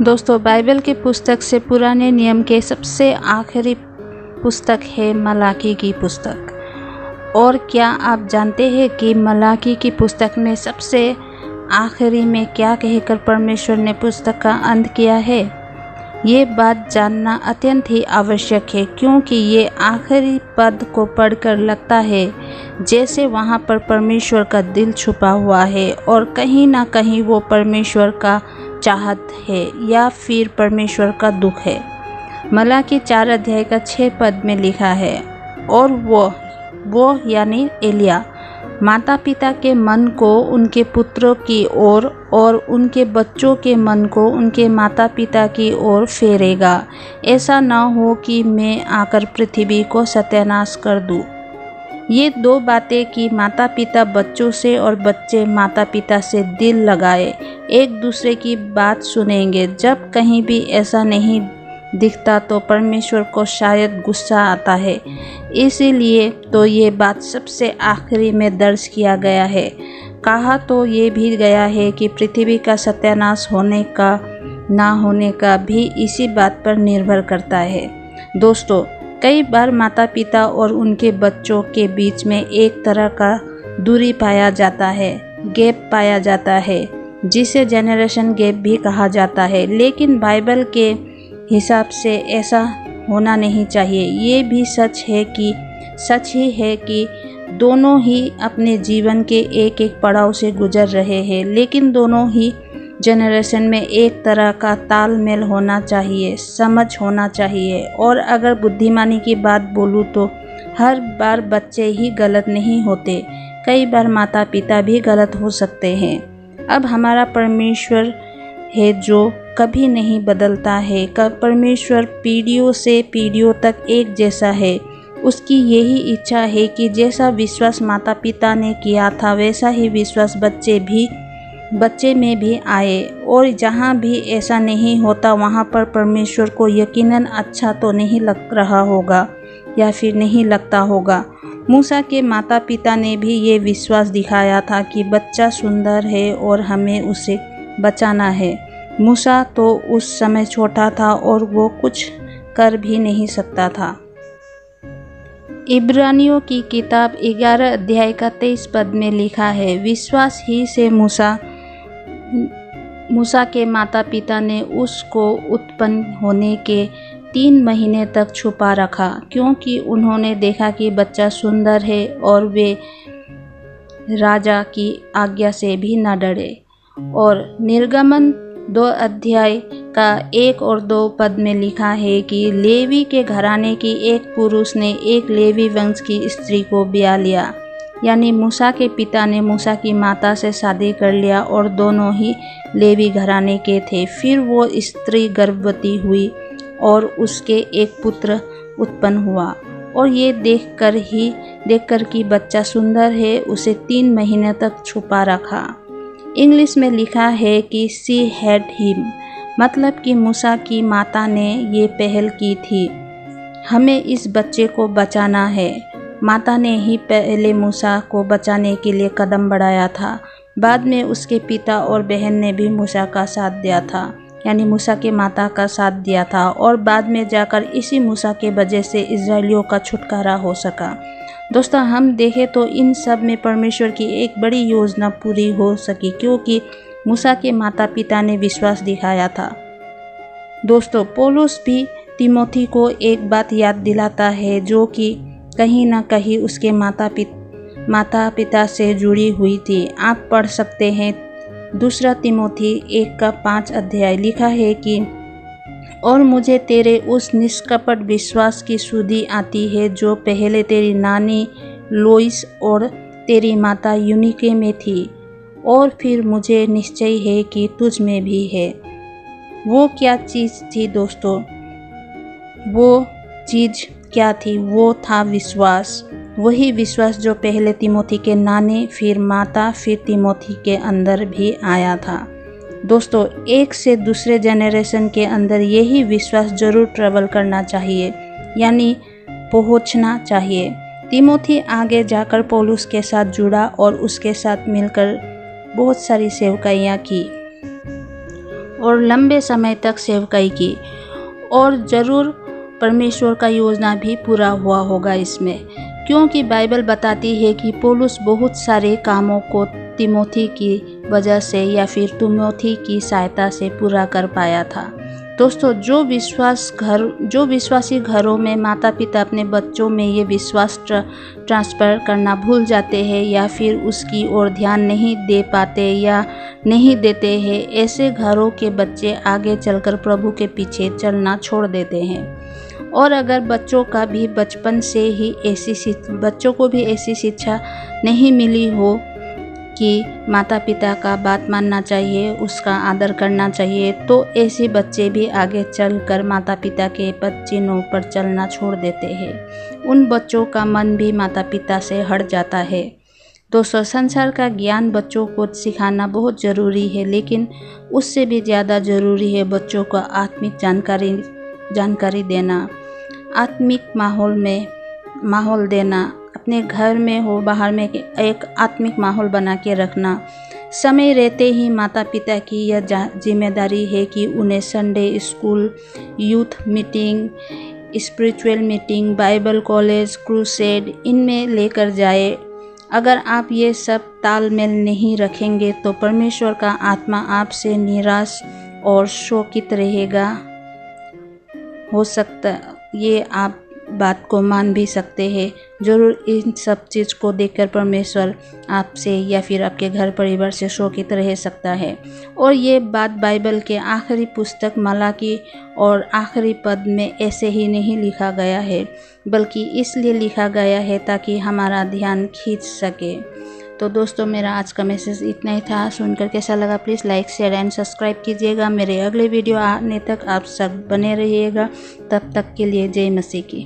दोस्तों, बाइबल की पुस्तक से पुराने नियम के सबसे आखिरी पुस्तक है मलाकी की पुस्तक। और क्या आप जानते हैं कि मलाकी की पुस्तक में सबसे आखिरी में क्या कहकर परमेश्वर ने पुस्तक का अंत किया है? ये बात जानना अत्यंत ही आवश्यक है, क्योंकि ये आखिरी पद को पढ़कर लगता है जैसे वहाँ पर परमेश्वर का दिल छुपा हुआ है और कहीं ना कहीं वो परमेश्वर का चाहत है या फिर परमेश्वर का दुख है। मलाकी 4 अध्याय का 6 पद में लिखा है, और वो यानी एलिया माता पिता के मन को उनके पुत्रों की ओर और उनके बच्चों के मन को उनके माता पिता की ओर फेरेगा। ऐसा न हो कि मैं आकर पृथ्वी को सत्यानाश कर दूं। ये 2 बातें कि माता पिता बच्चों से और बच्चे माता पिता से दिल लगाए, एक दूसरे की बात सुनेंगे। जब कहीं भी ऐसा नहीं दिखता तो परमेश्वर को शायद गुस्सा आता है। इसीलिए तो ये बात सबसे आखिरी में दर्ज किया गया है। कहा तो ये भी गया है कि पृथ्वी का सत्यानाश होने का ना होने का भी इसी बात पर निर्भर करता है। दोस्तों, कई बार माता पिता और उनके बच्चों के बीच में एक तरह का दूरी पाया जाता है, गैप पाया जाता है, जिसे जेनरेशन गैप भी कहा जाता है। लेकिन बाइबल के हिसाब से ऐसा होना नहीं चाहिए। ये भी सच ही है कि दोनों ही अपने जीवन के एक एक पड़ाव से गुजर रहे हैं, लेकिन दोनों ही जनरेशन में एक तरह का तालमेल होना चाहिए, समझ होना चाहिए। और अगर बुद्धिमानी की बात बोलूँ तो हर बार बच्चे ही गलत नहीं होते, कई बार माता पिता भी गलत हो सकते हैं। अब हमारा परमेश्वर है जो कभी नहीं बदलता है। परमेश्वर पीढ़ियों से पीढ़ियों तक एक जैसा है। उसकी यही इच्छा है कि जैसा विश्वास माता पिता ने किया था वैसा ही विश्वास बच्चे में भी आए। और जहाँ भी ऐसा नहीं होता वहाँ पर परमेश्वर को यकीनन अच्छा तो नहीं लग रहा होगा या फिर नहीं लगता होगा। मूसा के माता पिता ने भी ये विश्वास दिखाया था कि बच्चा सुंदर है और हमें उसे बचाना है। मूसा तो उस समय छोटा था और वो कुछ कर भी नहीं सकता था। इब्रानियों की किताब 11 अध्याय का 23 पद में लिखा है, विश्वास ही से मूसा के माता पिता ने उसको उत्पन्न होने के 3 महीने तक छुपा रखा, क्योंकि उन्होंने देखा कि बच्चा सुंदर है और वे राजा की आज्ञा से भी न डरे। और निर्गमन 2 अध्याय का 1 और 2 पद में लिखा है कि लेवी के घराने की एक पुरुष ने एक लेवी वंश की स्त्री को ब्याह लिया, यानी मूसा के पिता ने मूसा की माता से शादी कर लिया और दोनों ही लेवी घराने के थे। फिर वो स्त्री गर्भवती हुई और उसके एक पुत्र उत्पन्न हुआ, और ये देखकर कि बच्चा सुंदर है उसे 3 महीने तक छुपा रखा। इंग्लिश में लिखा है कि शी हैड हिम, मतलब कि मूसा की माता ने ये पहल की थी, हमें इस बच्चे को बचाना है। माता ने ही पहले मूसा को बचाने के लिए कदम बढ़ाया था। बाद में उसके पिता और बहन ने भी मूसा का साथ दिया था, यानी मूसा के माता का साथ दिया था, और बाद में जाकर इसी मूसा के वजह से इजरायलियों का छुटकारा हो सका। दोस्तों, हम देखें तो इन सब में परमेश्वर की एक बड़ी योजना पूरी हो सकी, क्योंकि मूसा के माता पिता ने विश्वास दिखाया था। दोस्तों, पौलुस भी तिमोथी को एक बात याद दिलाता है जो कि कहीं ना कहीं उसके माता पिता से जुड़ी हुई थी। आप पढ़ सकते हैं 2 तिमोथी 1 का 5 अध्याय। लिखा है कि और मुझे तेरे उस निष्कपट विश्वास की सुधि आती है जो पहले तेरी नानी लोइस और तेरी माता यूनिके में थी, और फिर मुझे निश्चय है कि तुझ में भी है। वो क्या चीज़ थी दोस्तों? वो चीज़ क्या थी? वो था विश्वास। वही विश्वास जो पहले तिमोथी के नानी, फिर माता, फिर तिमोथी के अंदर भी आया था। दोस्तों, एक से दूसरे जनरेशन के अंदर यही विश्वास जरूर ट्रेवल करना चाहिए, यानी पहुंचना चाहिए। तिमोथी आगे जाकर पौलुस के साथ जुड़ा और उसके साथ मिलकर बहुत सारी सेवकाइयाँ की। और लंबे समय तक सेवकाई की, और ज़रूर परमेश्वर का योजना भी पूरा हुआ होगा इसमें, क्योंकि बाइबल बताती है कि पौलुस बहुत सारे कामों को तिमोथी की वजह से या फिर तिमोथी की सहायता से पूरा कर पाया था। दोस्तों, जो विश्वासी घरों में माता पिता अपने बच्चों में ये विश्वास ट्रांसफ़र करना भूल जाते हैं या फिर उसकी ओर ध्यान नहीं दे पाते या नहीं देते हैं, ऐसे घरों के बच्चे आगे चलकर प्रभु के पीछे चलना छोड़ देते हैं। और अगर बच्चों को भी बचपन से ही ऐसी शिक्षा नहीं मिली हो कि माता पिता का बात मानना चाहिए, उसका आदर करना चाहिए, तो ऐसे बच्चे भी आगे चलकर माता पिता के पदचिन्हों पर चलना छोड़ देते हैं। उन बच्चों का मन भी माता पिता से हट जाता है। दोस्तों, संसार का ज्ञान बच्चों को सिखाना बहुत ज़रूरी है, लेकिन उससे भी ज़्यादा ज़रूरी है बच्चों को आत्मिक जानकारी देना, आत्मिक माहौल देना, अपने घर में हो बाहर में एक आत्मिक माहौल बना के रखना। समय रहते ही माता पिता की यह जिम्मेदारी है कि उन्हें Sunday school, youth meeting, spiritual meeting, Bible college, crusade इनमें लेकर जाए। अगर आप ये सब तालमेल नहीं रखेंगे तो परमेश्वर का आत्मा आपसे निराश और शोकित रहेगा। हो सकता ये आप बात को मान भी सकते हैं। ज़रूर इन सब चीज़ को देखकर परमेश्वर आपसे या फिर आपके घर परिवार से शोकित रह सकता है। और ये बात बाइबल के आखिरी पुस्तक मलाकी और आखिरी पद में ऐसे ही नहीं लिखा गया है, बल्कि इसलिए लिखा गया है ताकि हमारा ध्यान खींच सके। तो दोस्तों, मेरा आज का मैसेज इतना ही था। सुनकर कैसा लगा please like, share and subscribe कीजिएगा। मेरे अगले वीडियो आने तक आप सब बने रहिएगा। तब तक के लिए जय मसीह की।